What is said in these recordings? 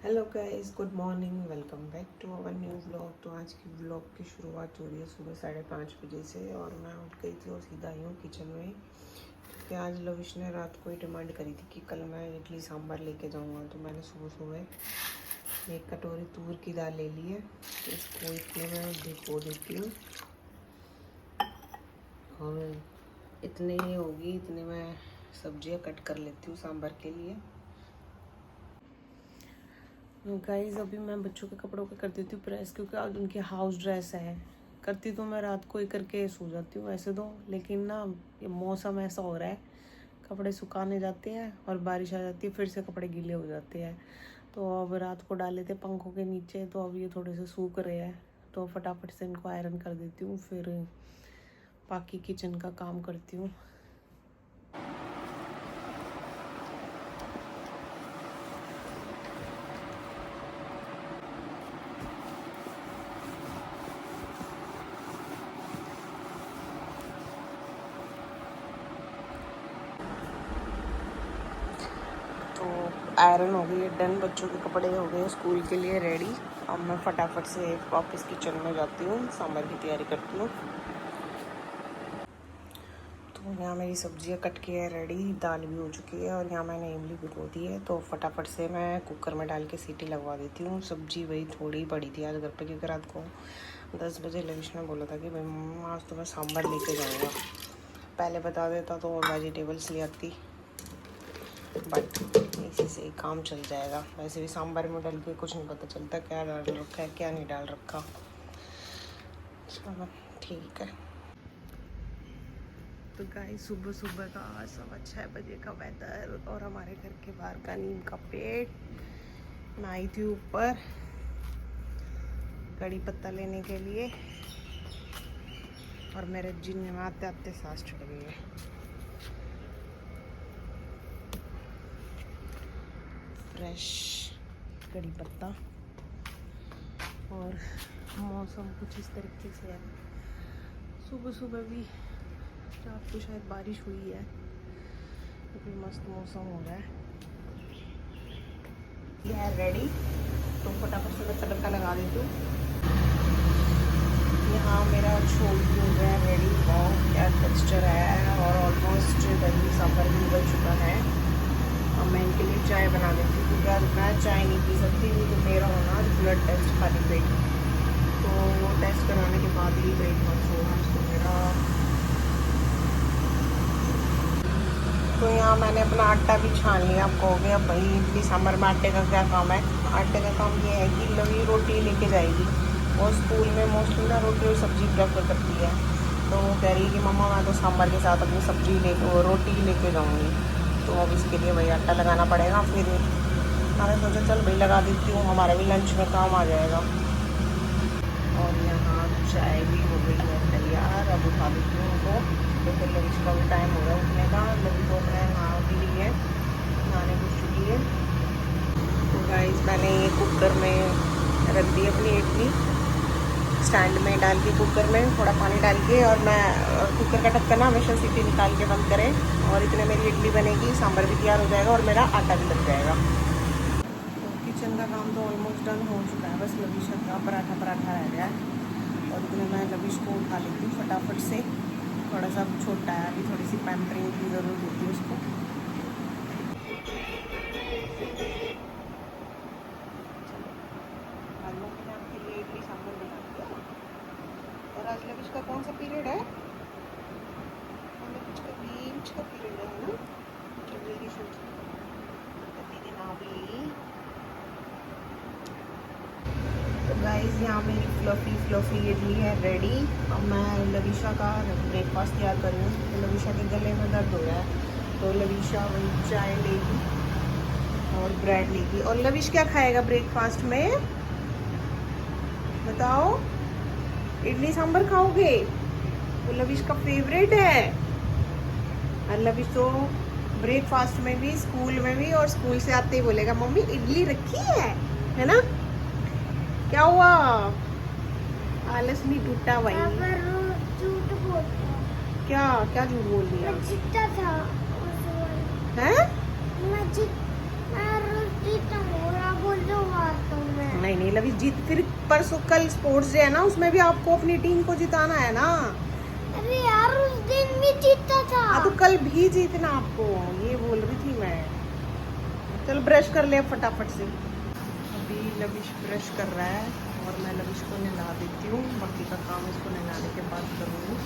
Hello guys, good morning, welcome back to our new vlog. तो आज की vlog की शुरुआत हो रही है सुबह 5:30 बजे से और मैं उठ गई थी और सीधा आई हूँ किचन में क्योंकि आज लविश ने रात को ही डिमांड करी थी कि कल मैं इडली सांभर लेके जाऊँगा। तो मैंने सुबह सुबह एक कटोरी तूर की दाल ले ली है, इसको इतने में भिगो देती हूँ और इतने ही होगी, इतने में सब्जियाँ कट कर लेती हूँ सांभर के लिए। गाइस अभी मैं बच्चों के कपड़ों के कर देती हूँ प्रेस क्योंकि आज उनकी हाउस ड्रेस है। करती तो मैं रात को ही करके सो जाती हूँ वैसे तो, लेकिन ना ये मौसम ऐसा हो रहा है, कपड़े सुखाने जाते हैं और बारिश आ जाती है, फिर से कपड़े गीले हो जाते हैं। तो अब रात को डाले थे पंखों के नीचे, तो अब ये थोड़े से सूख रहे हैं, तो फटाफट से इनको आयरन कर देती हूँ, फिर बाकी किचन का काम करती हूँ। तो आयरन हो गई है डन, बच्चों के कपड़े हो गए स्कूल के लिए रेडी। अब मैं फटाफट से वापस किचन में जाती हूँ, सांभर की तैयारी करती हूँ। तो यहाँ मेरी सब्जियाँ कट के है रेडी, दाल भी हो चुकी है और यहाँ मैंने इमली भिगो दी है। तो फटाफट से मैं कुकर में डाल के सीटी लगवा देती हूँ। सब्जी वही थोड़ी पड़ी थी आज घर पे क्योंकि रात को 10 बजे लविश ने बोला था कि भाई मम्मा आज तो मैं सांभर लेके जाऊँगा। पहले बता देता तो और वेजिटेबल्स ले आती, बट इसी से ही काम चल जाएगा। वैसे भी सांभर में डाल के कुछ नहीं पता चलता क्या डाल रखा है क्या नहीं डाल रखा। चलो ठीक है। तो गाइस सुबह सुबह का 6:15 बजे का वेदर और हमारे घर के बाहर का नीम का पेड़। मैं आई थी ऊपर कड़ी पत्ता लेने के लिए और मेरे जिन में आते आते सांस चढ़ गई है। फ्रेश कड़ी पत्ता और मौसम कुछ इस तरीके से है। सुबह सुबह भी रात को शायद बारिश हुई है क्योंकि मस्त मौसम हो रहा है। यह है रेडी, तो फटाफट से मैं तड़का लगा देती हूँ। यहाँ मेरा छोल भी हो गया रेडी। बहुत क्या टेक्सचर है और ऑलमोस्ट दही सांभर भी उबल चुका है। अब मैं इनके लिए चाय बना देती हूँ क्योंकि आज मैं चाय नहीं पी सकती क्योंकि मेरा होना ब्लड टेस्ट खाली पेट, तो वो टेस्ट कराने के बाद ही ब्रेकफास्ट होगा तो मेरा। तो यहाँ मैंने अपना आटा भी छान लिया। आप कहोगे अब भाई इडली सांभर में आटे का क्या काम है। आटे का काम ये है कि लवी रोटी लेके जाएगी, वो स्कूल में मोस्टली ना रोटी और सब्ज़ी प्रेफर करती है। तो वो कह रही है कि मम्मा मैं तो सांभर के साथ अपनी सब्जी रोटी लेके जाऊँगी। तो अब इसके लिए भाई आटा लगाना पड़ेगा। फिर मैंने सोचा चल भाई लगा देती हूँ, हमारे भी लंच में काम आ जाएगा। और यहाँ चाय भी हो गई है तैयार, अब उठा देती हूँ उनको। तो फिर लंच का भी टाइम हो रहा है उठने का। लंच को मैं नहा भी ली है, नहाने घुस चुकी है। तो गाइस मैंने ये कुकर में रख दी अपनी इडली, स्टैंड में डाल के कुकर में थोड़ा पानी डाल के, और मैं कुकर का ढक्कन ना हमेशा सीटी निकाल के बंद करें। और इतने मेरी इडली बनेगी, सांभर भी तैयार हो जाएगा और मेरा आटा भी लग जाएगा। तो किचन का काम तो ऑलमोस्ट डन हो चुका है, बस लविश का पराठा रह गया है। और इतने मैं लविश को उठा लेती हूँ फटाफट से। थोड़ा सा छोटा है अभी, थोड़ी सी पैम्परिंग की ज़रूरत होती है उसको। आज मम्मी ने आपके लिए इडली सांभर बना दिया। और आज लविश का कौन सा पीरियड है? लविश का बीच का पीरियड है ना, जल्दी प्रतिदिन आ भी। तो गाइस यहाँ मेरी फ्लफ़ी इडली है रेडी। अब मैं लविशा का ब्रेकफास्ट तैयार कर रही हूँ। तो लविशा के गले में दर्द हो रहा है, तो लविशा वही चाय लेगी और ब्रेड लेगी। और लविश क्या खाएगा ब्रेकफास्ट में बताओ? इडली सांभर खाओगे? वो लविश का फेवरेट है। और लविश तो ब्रेकफास्ट में भी, स्कूल में भी, और स्कूल से आते ही बोलेगा मम्मी इडली रखी है ना। क्या हुआ? आलस नहीं टूटा भाई। झूठ बोलता क्या क्या झूठ बोल दिया था है? मैं रोटी तो बोल दो नहीं नहीं लवी जीत, फिर परसों कल स्पोर्ट्स डे है ना, उसमें भी आपको अपनी टीम को जिताना है ना। अरे यार उस दिन भी जीता था। हाँ तो कल भी जीतना आपको, ये बोल रही थी मैं। चलो ब्रश कर ले फटाफट से। अभी लविश ब्रश कर रहा है और मैं लविश को नहला देती हूँ, बाकी का काम इसको नहलाने के बाद करूँगी।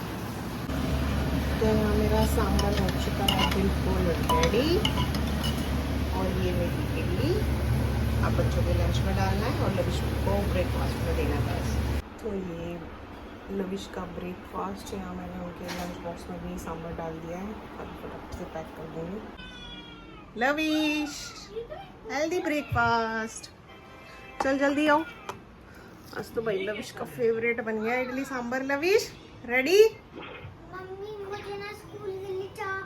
तो यहाँ मेरा सांभर हो चुका है बिल्कुल रेडी, और ये मेरी इडली अब बच्चों के लंच में डालना है और लविश को ब्रेकफास्ट में देना है बस। तो ये लविश का ब्रेकफास्ट, यहाँ मैंने उनके लंच बॉक्स में भी सांभर डाल दिया है, अब फटाफट से पैक कर दूँगी। लविश हेल्दी ब्रेकफास्ट, चल जल्दी आओ। आज तो भाई लविश का फेवरेट बन गया idli sambar. Lavish ready? Mummy मुझे ना स्कूल के लिए चाट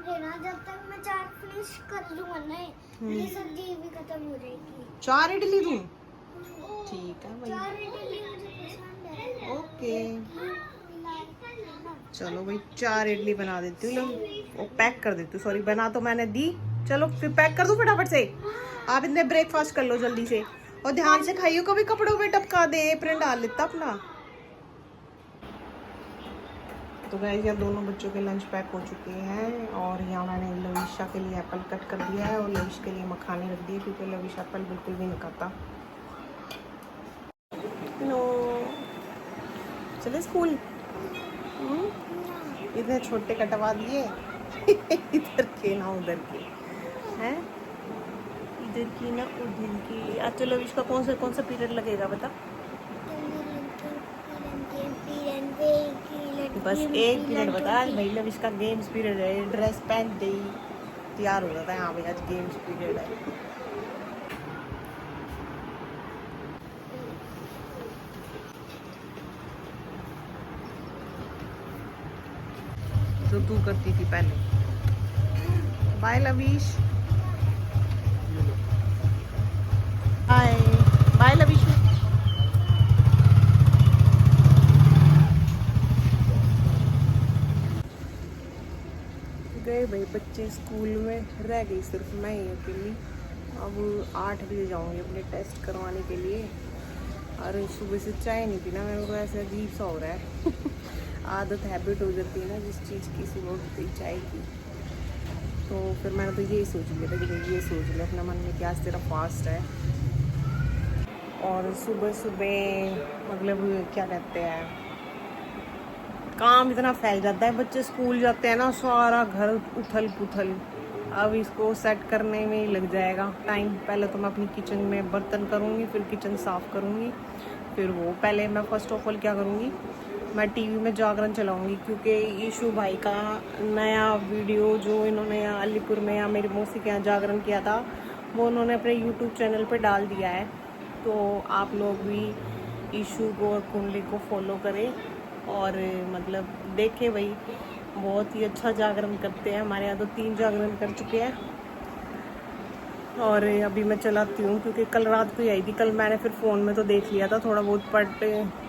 देना, जब तक मैं चाट फिनिश कर दूंगा ना ये सब्जी भी खत्म हो जाएगी। 4 इडली दूँ? ठीक है भाई, 4 इडली मुझे पसंद है। ओके चलो भाई 4 इडली बना देती हूँ, लो पैक कर देती हूँ। सॉरी बना तो मैंने दी, चलो फिर पैक कर दूँ फटाफट से। आप इतने ब्रेकफास्ट कर लो जल्दी से, और ध्यान से खाइयो, कभी कपड़ों पे टपका दे, एप्रन डाल लेता अपना। तो गाइस यहाँ दोनों बच्चों के लंच पैक हो चुके हैं, और यहाँ मैंने लविशा के लिए एप्पल कट कर दिया है और लविश के लिए मखाने रख दिए, क्योंकि लविश एप्पल बिल्कुल भी नहीं खाता। नो चले स्कूल। इतने छोटे कटवा दिए इधर के ना उधर के हैं, इधर की ना उधर की। आज तो लविश का कौन सा पीरियड लगेगा बता? बस एक पीरियड बता। आज भाई लविश का गेम्स पीरियड है, ड्रेस पहन दे तैयार हो जाता है। हाँ भाई आज गेम्स पीरियड है। जो तू करती थी पहले। Bye Lavish, bye bye Lavish. गए भाई बच्चे स्कूल में, रह गई सिर्फ मैं ही अकेली। अब 8 बजे जाऊंगी अपने टेस्ट करवाने के लिए। और सुबह से चाय नहीं पीना, मेरे को ऐसे अजीब सा हो रहा है आदत हैबिट हो जाती है ना जिस चीज़ की, सुबह उठती चाय की। तो फिर मैंने तो यही सोच लिया था कि भाई ये सोच लिया अपने मन में कि आज तेरा फास्ट है। और सुबह सुबह मतलब क्या कहते हैं, काम इतना फैल जाता है, बच्चे स्कूल जाते हैं ना, सारा घर उथल पुथल। अब इसको सेट करने में ही लग जाएगा टाइम। पहले तो मैं अपनी किचन में बर्तन करूँगी, फिर किचन साफ़ करूँगी, फिर वो पहले मैं फर्स्ट ऑफ ऑल क्या करूँगी, मैं टीवी में जागरण चलाऊँगी, क्योंकि ईशू भाई का नया वीडियो जो इन्होंने यहाँ अलीपुर में या मेरी मौसी के यहाँ जागरण किया था, वो उन्होंने अपने यूट्यूब चैनल पर डाल दिया है। तो आप लोग भी ईशू को और कुंडली को फॉलो करें और मतलब देखें भाई, बहुत ही अच्छा जागरण करते हैं। हमारे यहाँ तो 3 जागरण कर चुके हैं। और अभी मैं चलाती हूँ क्योंकि कल रात को ही आई थी। कल मैंने फिर फ़ोन में तो देख लिया था थोड़ा बहुत, बट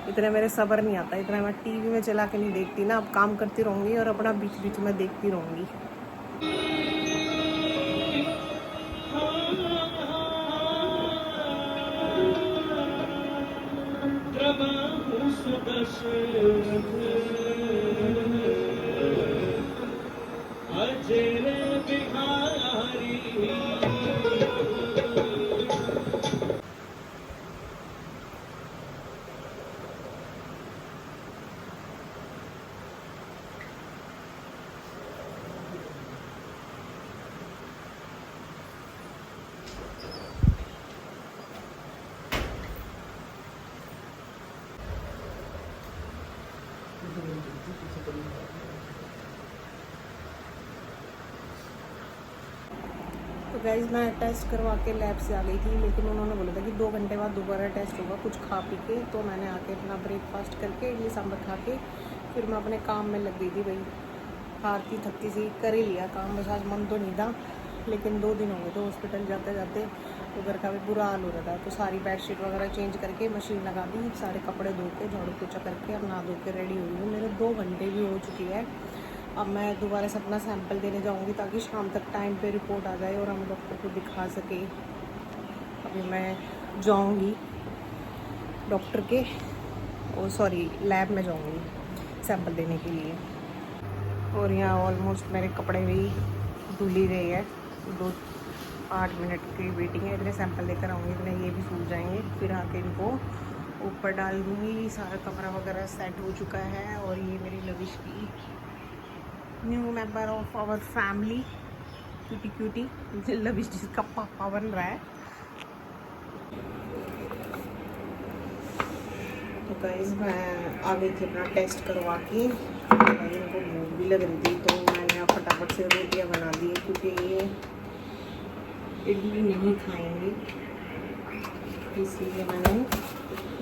इतने मेरे सब्र नहीं आता, इतना मैं टीवी में चला के नहीं देखती ना। अब काम करती रहूँगी और अपना बीच बीच में देखती रहूँगी। तो गाइज मैं टेस्ट करवा के लैब से आ गई थी, लेकिन उन्होंने बोला था कि 2 घंटे बाद दोबारा टेस्ट होगा कुछ खा पी के। तो मैंने आके अपना ब्रेकफास्ट करके इडली सांभर खा के फिर मैं अपने काम में लग गई थी भाई। हारती थकती सी कर ही लिया काम, बस आज मन तो नहीं था, लेकिन 2 दिन हो गए तो हॉस्पिटल जाते जाते तो घर का भी बुरा हाल हो रहा था। तो सारी बेडशीट वगैरह चेंज करके मशीन लगा दी, सारे कपड़े धो के झाड़ू पोछा करके अब नहा धो के रेडी हुई हूँ। मेरे 2 घंटे भी हो चुकी है। अब मैं दोबारा से अपना सैंपल देने जाऊंगी ताकि शाम तक टाइम पे रिपोर्ट आ जाए और हम डॉक्टर को दिखा सके। अभी मैं जाऊंगी डॉक्टर के, ओ सॉरी लैब में जाऊंगी सैंपल देने के लिए। और यहाँ ऑलमोस्ट मेरे कपड़े भी धुल ही गए हैं। 8 मिनट की वेटिंग है, इतने सैंपल लेकर आऊँगी, इतने ये भी सूख जाएंगे। फिर आके इनको ऊपर डाल दूँगी। सारा कमरा वगैरह सेट हो चुका है। और ये मेरी लविश की new member of our family, cutie cutie Lavish जिसका पापा बन रहा है। तो गाइस मैं आ गई थी अपना टेस्ट करवा के। इनको भूख भी लग रही थी तो मैंने फटाफट से रोटियां बना दी, क्योंकि ये इडली नहीं खाएंगे, इसलिए मैंने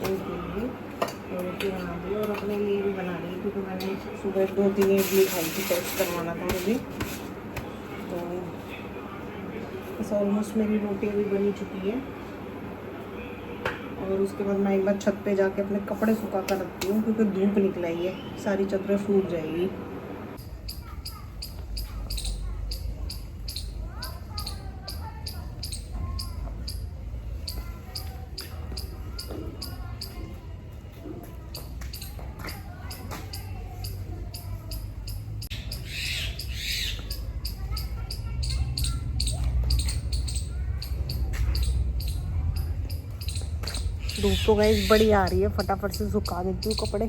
इनके लिए रोटी बना दी और अपने लिए भी बना दी, क्योंकि मैंने सुबह 2-3 इडली खाई थी, टेस्ट करवाना था मुझे। तो बस ऑलमोस्ट मेरी रोटी भी बनी चुकी है। और उसके बाद मैं एक बार छत पे जाके अपने कपड़े सुखा कर रखती हूँ, क्योंकि धूप निकल आई है, सारी चादरें सूख जाएगी। धूप तो गाइस बड़ी आ रही है, फटाफट से सुखा देती हूँ कपड़े।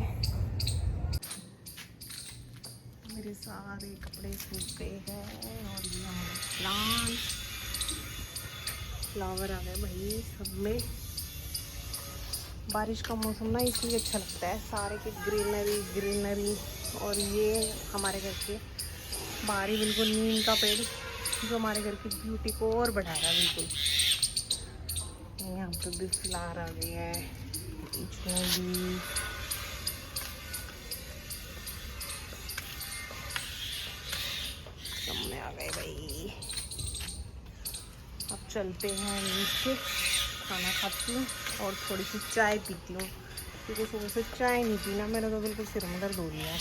मेरे सारे कपड़े सूख गए हैं। और ये हमारे प्लांट फ्लावर आ गए भाई सब में। बारिश का मौसम ना इसलिए अच्छा लगता है, सारे के ग्रीनरी ग्रीनरी। और ये हमारे घर के बाहर ही बिल्कुल नीम का पेड़, जो हमारे घर की ब्यूटी को और बढ़ा रहा है बिल्कुल। यहाँ पे भी फ्लावर आ गए हैं, इसमें भी। सामने आ गए भाई। अब चलते हैं नीचे, खाना खाती हूँ और थोड़ी सी चाय पीती हूँ, क्योंकि सुबह से चाय नहीं पीना, मेरा तो बिल्कुल सिर में दर्द हो रही है।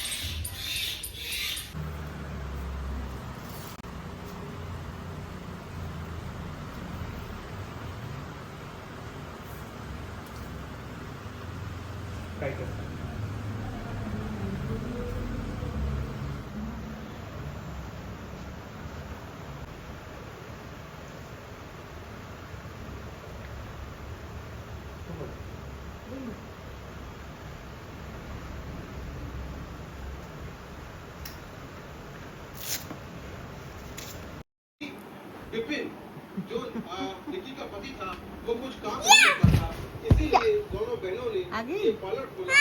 विपिन जो निकी का पति था वो कुछ काम नहीं करता था, इसीलिए दोनों बहनों ने आगे? ये पार्लर खोला